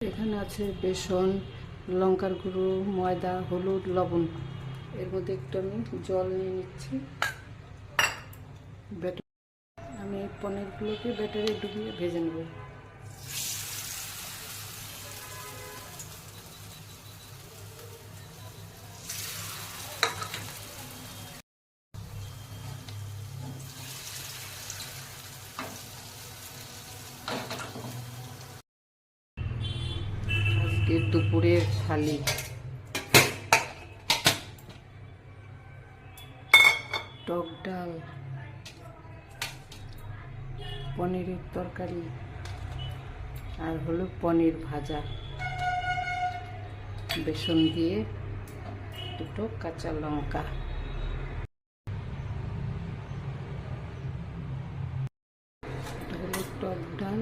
এখানে আছে বেসন, লঙ্কার গুঁড়ো, ময়দা, হলুদ, লবণ। এর মধ্যে একটু আমি জল নিয়ে নিচ্ছি। ব্যাটার আমি এই পনিরগুলোকে ব্যাটারে ডুবিয়ে ভেজে নেব। আজকে দুপুরের থালি টক ডাল, পনিরের তরকারি, আর হলো পনির ভাজা, বেসন দিয়ে দুটো কাঁচা লঙ্কা। এটা হলো টক ডাল,